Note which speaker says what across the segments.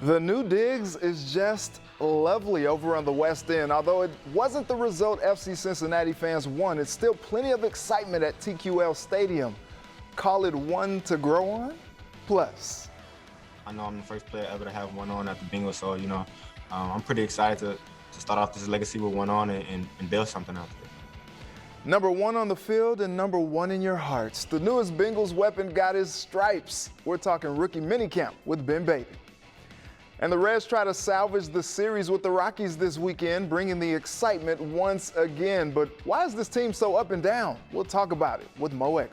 Speaker 1: The new digs is just lovely over on the West End. Although it wasn't the result FC Cincinnati fans won, it's still plenty of excitement at TQL Stadium. Call it one to grow on? Plus.
Speaker 2: I know I'm the first player ever to have one on at the Bengals, so, I'm pretty excited to start off this legacy with one on and build something out there.
Speaker 1: Number one on the field and number one in your hearts. The newest Bengals weapon got his stripes. We're talking rookie minicamp with Ben Baby. And the Reds try to salvage the series with the Rockies this weekend, bringing the excitement once again. But why is this team so up and down? We'll talk about it with Moeggerheim.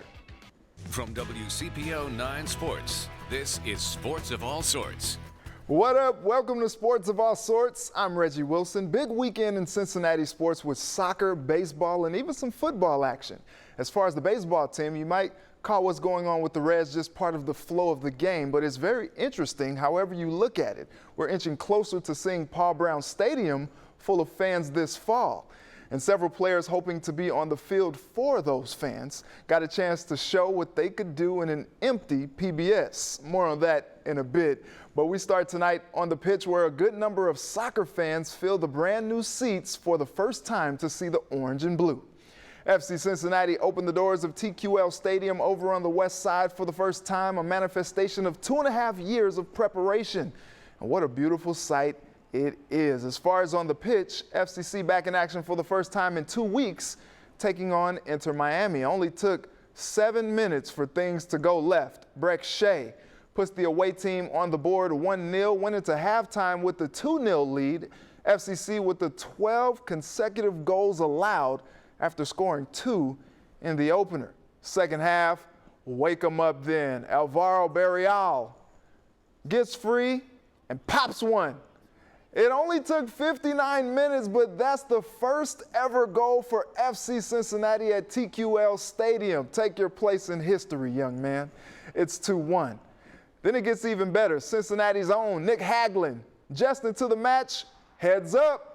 Speaker 3: From WCPO 9 Sports, this is Sports of All Sorts.
Speaker 1: What up? Welcome to Sports of All Sorts. I'm Reggie Wilson. Big weekend in Cincinnati sports with soccer, baseball, and even some football action. As far as the baseball team, you might call what's going on with the Reds just part of the flow of the game, but it's very interesting however you look at it. We're inching closer to seeing Paul Brown Stadium full of fans this fall. And several players hoping to be on the field for those fans got a chance to show what they could do in an empty PBS. More on that in a bit. But we start tonight on the pitch where a good number of soccer fans filled the brand new seats for the first time to see the orange and blue. FC Cincinnati opened the doors of TQL Stadium over on the west side for the first time, a manifestation of 2.5 years of preparation. And what a beautiful sight it is. As far as on the pitch, FCC back in action for the first time in 2 weeks, taking on Inter Miami. Only took 7 minutes for things to go left. Breck Shea puts the away team on the board 1-0, went into halftime with the 2-0 lead. FCC with the 12 consecutive goals allowed after scoring 2 in the opener. Second half, wake 'em up then. Alvaro Barreal gets free and pops one. It only took 59 minutes, but that's the first ever goal for FC Cincinnati at TQL Stadium. Take your place in history, young man. It's 2-1. Then it gets even better. Cincinnati's own Nick Haglin just into the match, heads up.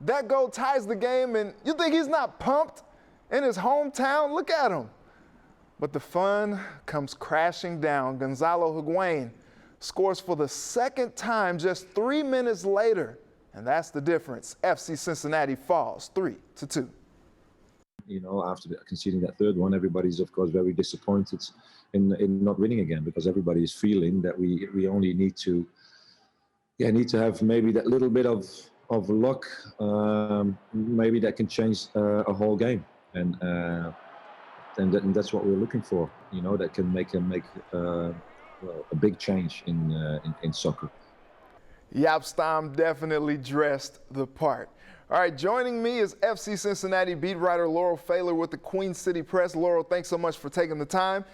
Speaker 1: That goal ties the game, and you think he's not pumped in his hometown? Look at him. But the fun comes crashing down. Gonzalo Higuain scores for the second time just 3 minutes later, and that's the difference. FC Cincinnati falls 3-2.
Speaker 4: After conceding that third one, everybody's, of course, very disappointed in not winning again, because everybody is feeling that we only need to have maybe that little bit of luck, maybe that can change a whole game, and that's what we're looking for. That can make a big change in soccer.
Speaker 1: Jaap Stam definitely dressed the part. All right, joining me is FC Cincinnati beat writer Laurel Failer with the Queen City Press. Laurel, thanks so much for taking the time.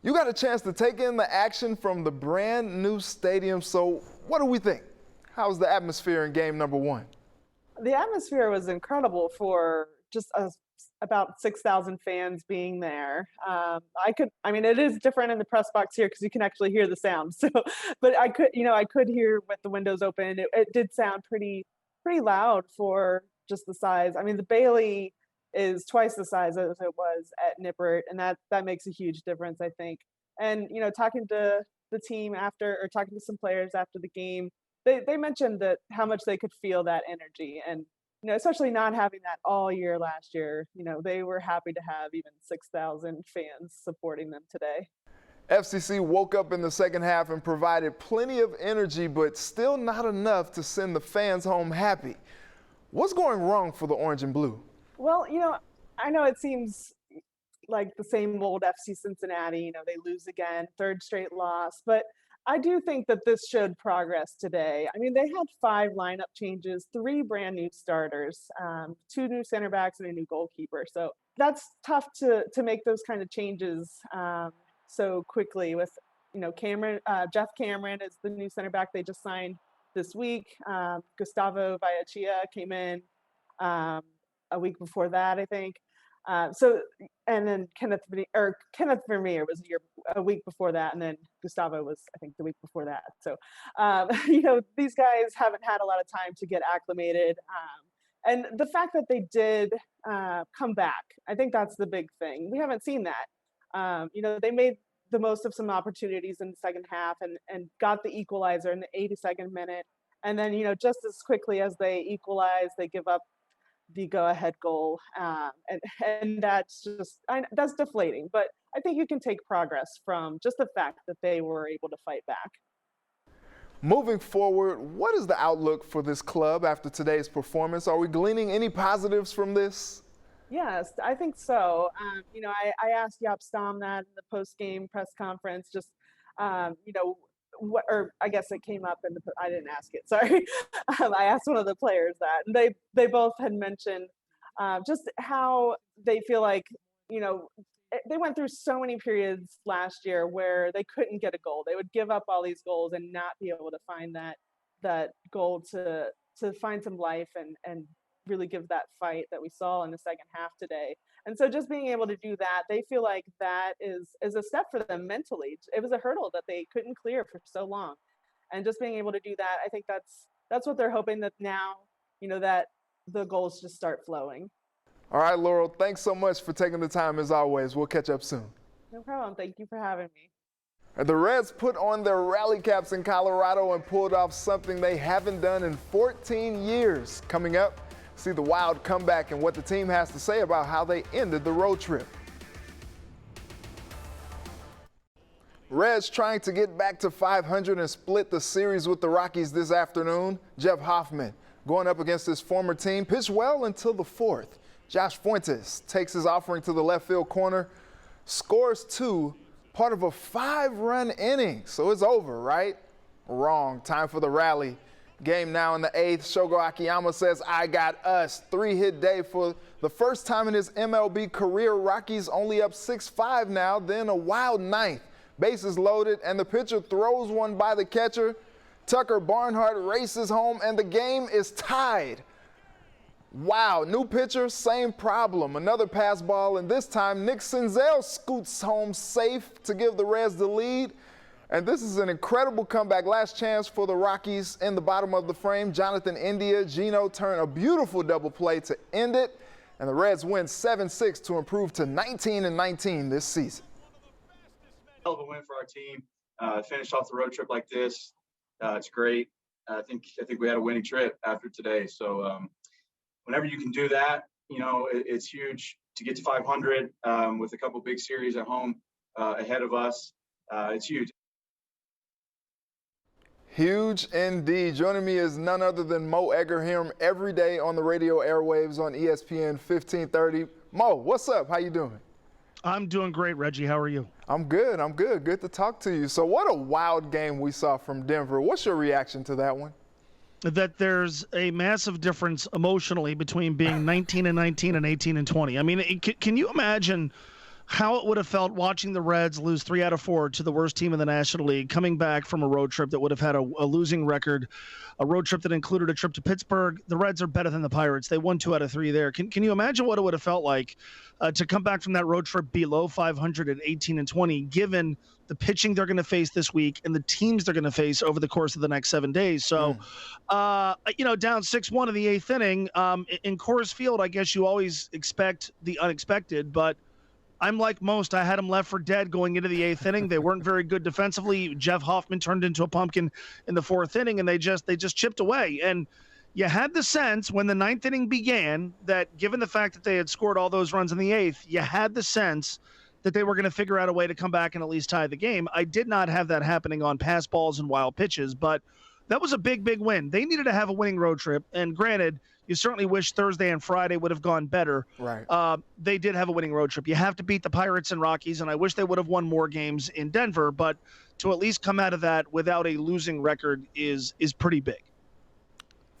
Speaker 1: You got a chance to take in the action from the brand new stadium. So what do we think? How's the atmosphere in game number one?
Speaker 5: The atmosphere was incredible for just about 6,000 fans being there. It is different in the press box here because you can actually hear the sound. So, but I could hear with the windows open. It did sound pretty loud for just the size. the Bailey is twice the size as it was at Nippert, and that makes a huge difference, I think. And talking to the team after, or talking to some players after the game, they mentioned that how much they could feel that energy, and especially not having that all year last year. They were happy to have even 6,000 fans supporting them today.
Speaker 1: FCC woke up in the second half and provided plenty of energy, but still not enough to send the fans home happy. What's going wrong for the orange and blue?
Speaker 5: Well, I know it seems like the same old FC Cincinnati. They lose again, third straight loss, but I do think that this showed progress today. They had 5 lineup changes, 3 brand new starters, 2 new center backs, and a new goalkeeper. So that's tough to make those kind of changes so quickly. With Jeff Cameron is the new center back they just signed this week. Gustavo Vallechia came in a week before that, I think. And then Kenneth Vermeer was a week before that, and then Gustavo was, I think, the week before that. So, these guys haven't had a lot of time to get acclimated, and the fact that they did come back, I think that's the big thing. We haven't seen that. They made the most of some opportunities in the second half and got the equalizer in the 82nd minute. And then, just as quickly as they equalize, they give up the go-ahead goal. And that's deflating. But I think you can take progress from just the fact that they were able to fight back.
Speaker 1: Moving forward, what is the outlook for this club after today's performance? Are we gleaning any positives from this?
Speaker 5: Yes, I think so. I asked Jaap Stam that in the post-game press conference, just, or I guess it came up I didn't ask it, sorry. I asked one of the players that, and they both had mentioned just how they feel like, they went through so many periods last year where they couldn't get a goal. They would give up all these goals and not be able to find that goal to find some life and really give that fight that we saw in the second half today. And so just being able to do that, they feel like that is a step for them mentally. It was a hurdle that they couldn't clear for so long. And just being able to do that, I think that's what they're hoping, that now, that the goals just start flowing.
Speaker 1: All right, Laurel, thanks so much for taking the time as always. We'll catch up soon.
Speaker 5: No problem. Thank you for having me.
Speaker 1: The Reds put on their rally caps in Colorado and pulled off something they haven't done in 14 years. Coming up, see the Wild comeback and what the team has to say about how they ended the road trip. Reds trying to get back to 500 and split the series with the Rockies this afternoon. Jeff Hoffman going up against his former team, pitched well until the fourth. Josh Fuentes takes his offering to the left field corner, scores 2, part of a 5-run inning. So it's over, right? Wrong. Time for the rally. Game now in the 8th. Shogo Akiyama says, "I got us." 3-hit day for the first time in his MLB career. Rockies only up 6-5 now, then a wild 9th. Bases loaded, and the pitcher throws one by the catcher. Tucker Barnhart races home, and the game is tied. Wow, new pitcher, same problem. Another pass ball, and this time Nick Senzel scoots home safe to give the Reds the lead. And this is an incredible comeback. Last chance for the Rockies in the bottom of the frame. Jonathan India, Gino turn a beautiful double play to end it. And the Reds win 7-6 to improve to 19-19 this season.
Speaker 6: Hell of a win for our team. Finished off the road trip like this. It's great. I think we had a winning trip after today. So whenever you can do that, it's huge to get to 500 with a couple big series at home ahead of us. It's huge.
Speaker 1: Huge indeed. Joining me is none other than Moeggerheim every day on the radio airwaves on ESPN 1530. Mo, what's up? How you doing?
Speaker 7: I'm doing great, Reggie. How are you?
Speaker 1: I'm good. Good to talk to you. So what a wild game we saw from Denver. What's your reaction to that one?
Speaker 7: That there's a massive difference emotionally between being 19-19 and 18-20. I mean, can you imagine how it would have felt watching the Reds lose 3 out of 4 to the worst team in the National League, coming back from a road trip that would have had a losing record, a road trip that included a trip to Pittsburgh? The Reds are better than the Pirates. They won 2 out of 3 there. Can you imagine what it would have felt like to come back from that road trip below 500 at 18-20, given the pitching they're going to face this week and the teams they're going to face over the course of the next 7 days? So, down 6-1 in the 8th inning, in Coors Field, I guess you always expect the unexpected, but I'm like most. I had them left for dead going into the 8th inning. They weren't very good defensively. Jeff Hoffman turned into a pumpkin in the 4th inning, and they just chipped away. And you had the sense when the 9th inning began that, given the fact that they had scored all those runs in the 8th, you had the sense that they were going to figure out a way to come back and at least tie the game. I did not have that happening on pass balls and wild pitches, but that was a big, big win. They needed to have a winning road trip, and granted, you certainly wish Thursday and Friday would have gone better.
Speaker 1: Right.
Speaker 7: They did have a winning road trip. You have to beat the Pirates and Rockies, and I wish they would have won more games in Denver, but to at least come out of that without a losing record is pretty big.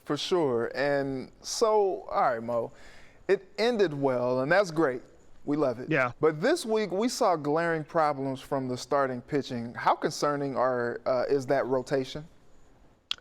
Speaker 1: For sure. And so, all right, Mo, it ended well, and that's great. We love it.
Speaker 7: Yeah.
Speaker 1: But this week we saw glaring problems from the starting pitching. How concerning is that rotation?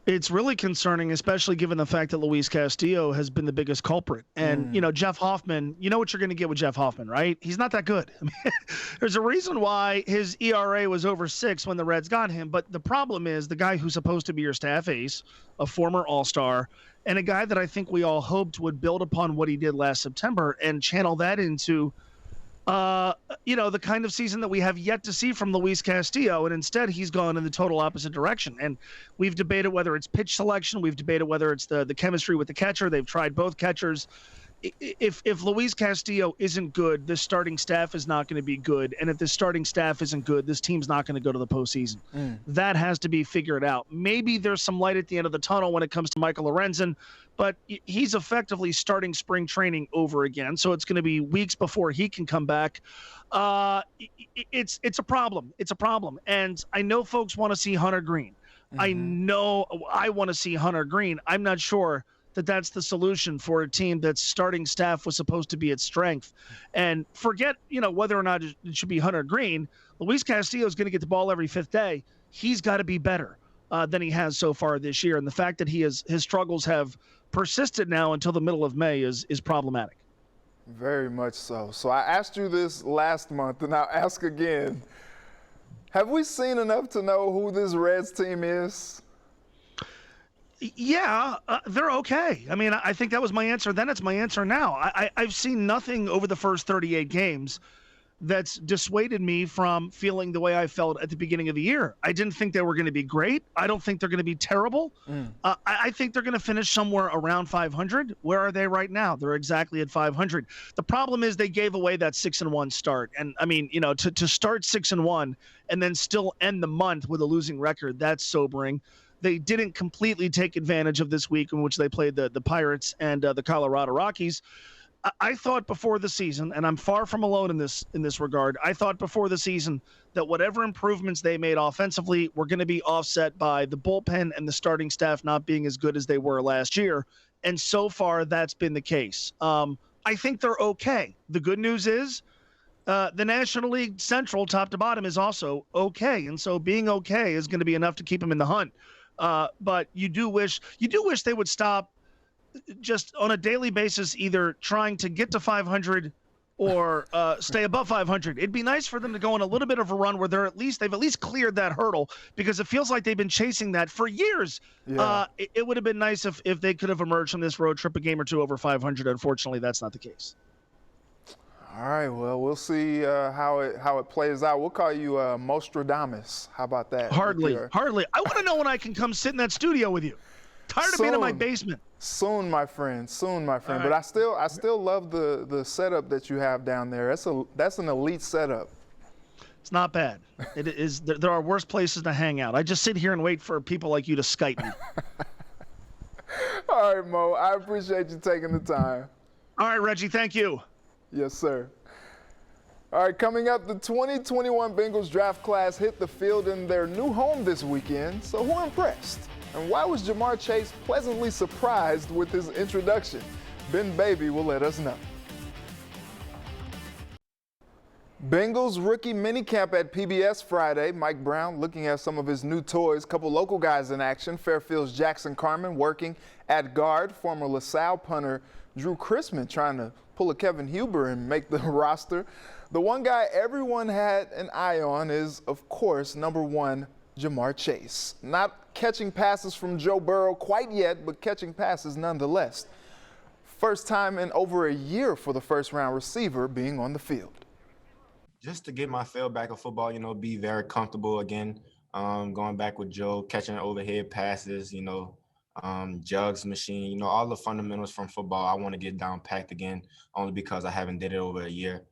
Speaker 7: It's really concerning, especially given the fact that Luis Castillo has been the biggest culprit. And, Jeff Hoffman, you know what you're going to get with Jeff Hoffman, right? He's not that good. I mean, there's a reason why his ERA was over 6 when the Reds got him. But the problem is the guy who's supposed to be your staff ace, a former All-Star, and a guy that I think we all hoped would build upon what he did last September and channel that into the kind of season that we have yet to see from Luis Castillo, and instead he's gone in the total opposite direction. And we've debated whether it's pitch selection, we've debated whether it's the chemistry with the catcher. They've tried both catchers. If Luis Castillo isn't good, this starting staff is not going to be good. And if this starting staff isn't good, this team's not going to go to the postseason. That has to be figured out. Maybe there's some light at the end of the tunnel when it comes to Michael Lorenzen, but he's effectively starting spring training over again. So it's going to be weeks before he can come back. It's a problem. It's a problem. And I know folks want to see Hunter Green. I know I want to see Hunter Green. I'm not sure that that's the solution for a team that's starting staff was supposed to be its strength. And forget, whether or not it should be Hunter Green. Luis Castillo is going to get the ball every fifth day. He's got to be better than he has so far this year. And the fact that his struggles have persisted now until the middle of May is problematic.
Speaker 1: Very much so. So I asked you this last month, and I'll ask again. Have we seen enough to know who this Reds team is?
Speaker 7: Yeah, they're okay. I mean, I think that was my answer then. It's my answer now. I've seen nothing over the first 38 games that's dissuaded me from feeling the way I felt at the beginning of the year. I didn't think they were going to be great. I don't think they're going to be terrible. I think they're going to finish somewhere around 500. Where are they right now? They're exactly at 500. The problem is they gave away that 6-1 start. And I mean, to start 6-1 and then still end the month with a losing record, that's sobering. They didn't completely take advantage of this week in which they played the Pirates and the Colorado Rockies. I thought before the season, and I'm far from alone in this regard, I thought before the season that whatever improvements they made offensively were going to be offset by the bullpen and the starting staff not being as good as they were last year. And so far, that's been the case. I think they're okay. The good news is the National League Central, top to bottom, is also okay. And so being okay is going to be enough to keep them in the hunt. But you do wish they would stop just on a daily basis, either trying to get to 500 or stay above 500. It'd be nice for them to go on a little bit of a run where they've at least cleared that hurdle, because it feels like they've been chasing that for years. Yeah. It would have been nice if they could have emerged from this road trip a game or two over 500. Unfortunately, that's not the case.
Speaker 1: All right, well, we'll see how it plays out. We'll call you Mostradamus. How about that?
Speaker 7: Hardly. I want to know when I can come sit in that studio with you. Tired of being in my basement.
Speaker 1: Soon, my friend. Right. But I still love the setup that you have down there. That's an elite setup.
Speaker 7: It's not bad. It is. There are worse places to hang out. I just sit here and wait for people like you to Skype me.
Speaker 1: All right, Mo. I appreciate you taking the time.
Speaker 7: All right, Reggie. Thank you.
Speaker 1: Yes, sir. All right, coming up, the 2021 Bengals draft class hit the field in their new home this weekend. So who impressed? And why was Jamar Chase pleasantly surprised with his introduction? Ben Baby will let us know. Bengals rookie minicamp at PBS Friday. Mike Brown looking at some of his new toys. Couple local guys in action. Fairfield's Jackson Carman working at guard. Former LaSalle punter Drew Chrisman trying to pull a Kevin Huber and make the roster. The one guy everyone had an eye on is, of course, number one, Jamar Chase. Not catching passes from Joe Burrow quite yet, but catching passes nonetheless. First time in over a year for the first-round receiver being on the field.
Speaker 2: Just to get my feel back of football, be very comfortable again. Going back with Joe, catching overhead passes, jugs machine, all the fundamentals from football. I want to get down packed again, only because I haven't did it over a year.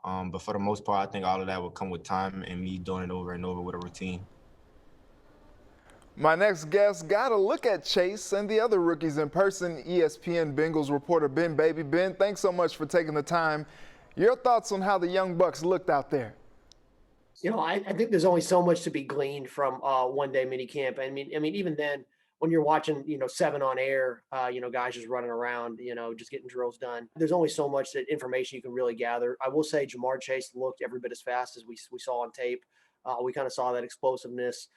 Speaker 2: But for the most part, I think all of that will come with time and me doing it over and over with a routine.
Speaker 1: My next guest got a look at Chase and the other rookies in person. ESPN Bengals reporter Ben Baby. Ben, thanks so much for taking the time. Your thoughts on how the young Bucks looked out there?
Speaker 8: I think there's only so much to be gleaned from one-day minicamp. I mean, even then, when you're watching, 7 on air, guys just running around, just getting drills done. There's only so much that information you can really gather. I will say Jamar Chase looked every bit as fast as we saw on tape. We kind of saw that explosiveness.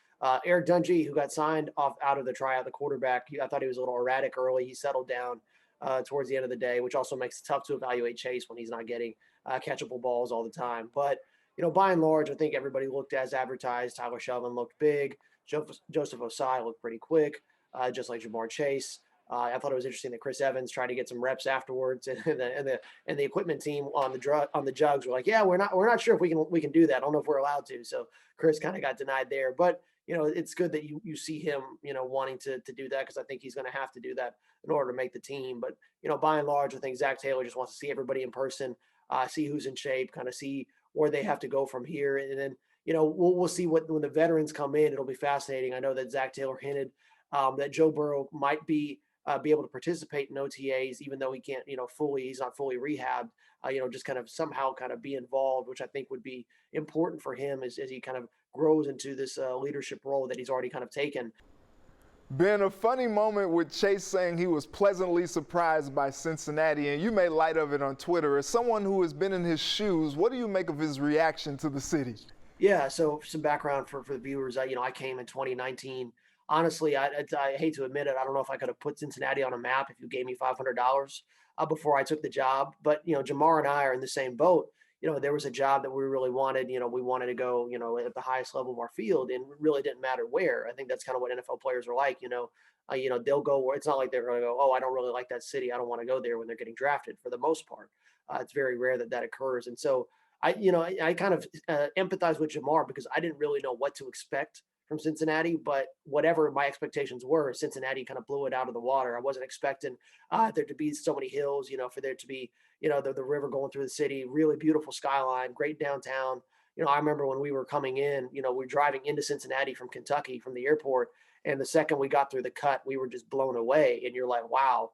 Speaker 8: Eric Dungy, who got signed out of the tryout, the quarterback, I thought he was a little erratic early. He settled down towards the end of the day, which also makes it tough to evaluate Chase when he's not getting catchable balls all the time. But, by and large, I think everybody looked as advertised. Tyler Shelvin looked big. Joseph Osai looked pretty quick, just like Jamar Chase. I thought it was interesting that Chris Evans tried to get some reps afterwards, and the equipment team on the jugs were like, yeah, we're not sure if we can do that. I don't know if we're allowed to. So Chris kind of got denied there, but it's good that you see him wanting to do that, because I think he's going to have to do that in order to make the team. But by and large, I think Zach Taylor just wants to see everybody in person, see who's in shape, kind of see where they have to go from here, and then we'll see when the veterans come in. It'll be fascinating. I know that Zach Taylor hinted that Joe Burrow might be able to participate in OTAs, even though he can't, he's not fully rehabbed, just kind of somehow kind of be involved, which I think would be important for him as he kind of grows into this leadership role that he's already kind of taken.
Speaker 1: Been a funny moment with Chase saying he was pleasantly surprised by Cincinnati, and you made light of it on Twitter. As someone who has been in his shoes, what do you make of his reaction to the city?
Speaker 8: Yeah, so some background for the viewers. I came in 2019. Honestly, I hate to admit it, I don't know if I could have put Cincinnati on a map if you gave me $500 before I took the job. But Jamar and I are in the same boat. There was a job that we really wanted. We wanted to go, at the highest level of our field, and it really didn't matter where. I think that's kind of what NFL players are like. They'll go where it's not like they're going to go, oh, I don't really like that city, I don't want to go there when they're getting drafted. For the most part, it's very rare that occurs, and so I kind of empathize with Jamar, because I didn't really know what to expect from Cincinnati, but whatever my expectations were, Cincinnati kind of blew it out of the water. I wasn't expecting there to be so many hills, for there to be, the river going through the city, really beautiful skyline, great downtown. I remember when we were coming in, we were driving into Cincinnati from Kentucky from the airport, and the second we got through the cut, we were just blown away. And you're like, wow,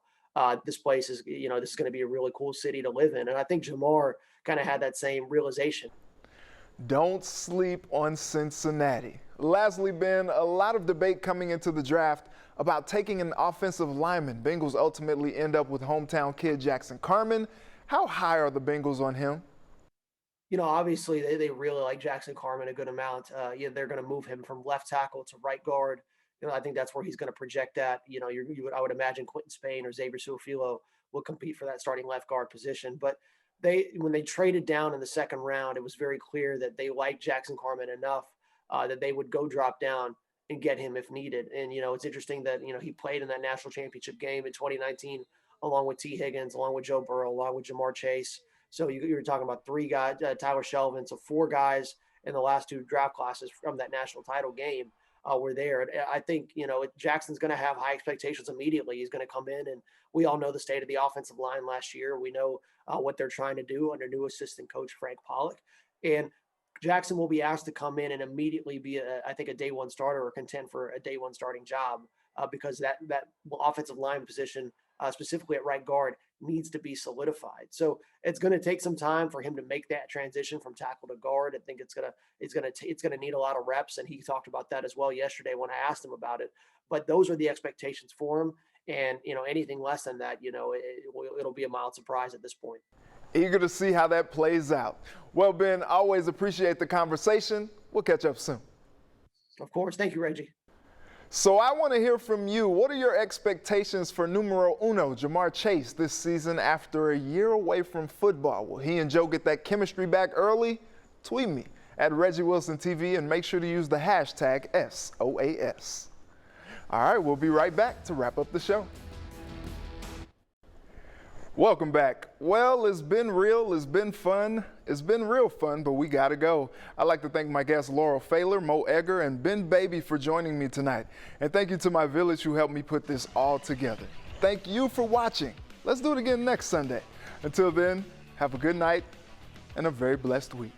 Speaker 8: this place is, this is going to be a really cool city to live in. And I think Jamar kind of had that same realization.
Speaker 1: Don't sleep on Cincinnati. Lastly, Ben, a lot of debate coming into the draft about taking an offensive lineman. Bengals ultimately end up with hometown kid Jackson Carman. How high are the Bengals on him?
Speaker 8: Obviously they really like Jackson Carman a good amount. They're going to move him from left tackle to right guard. I think that's where he's going to project that. I would imagine Quentin Spain or Xavier Su'a-Filo will compete for that starting left guard position. But when they traded down in the second round, it was very clear that they liked Jackson Carman enough that they would go drop down and get him if needed. And, it's interesting that, he played in that national championship game in 2019, along with T. Higgins, along with Joe Burrow, along with Jamar Chase. So you were talking about three guys, Tyler Shelvin, so four guys in the last two draft classes from that national title game were there. And I think, Jackson's going to have high expectations immediately. He's going to come in, and we all know the state of the offensive line last year. We know what they're trying to do under new assistant coach Frank Pollock. And Jackson will be asked to come in and immediately be, I think, a day one starter or contend for a day one starting job because that offensive line position, specifically at right guard, needs to be solidified. So it's going to take some time for him to make that transition from tackle to guard. I think it's going to need a lot of reps, and he talked about that as well yesterday when I asked him about it. But those are the expectations for him, and anything less than that, it'll be a mild surprise at this point.
Speaker 1: Eager to see how that plays out. Well, Ben, always appreciate the conversation. We'll catch up soon.
Speaker 8: Of course. Thank you, Reggie.
Speaker 1: So I want to hear from you. What are your expectations for numero uno, Jamar Chase, this season after a year away from football? Will he and Joe get that chemistry back early? Tweet me at Reggie Wilson TV and make sure to use the hashtag SOAS. All right, we'll be right back to wrap up the show. Welcome back. Well, it's been real, it's been fun. It's been real fun, but we gotta go. I'd like to thank my guests Laurel Failer, Moeggerheim, and Ben Baby for joining me tonight. And thank you to my village who helped me put this all together. Thank you for watching. Let's do it again next Sunday. Until then, have a good night and a very blessed week.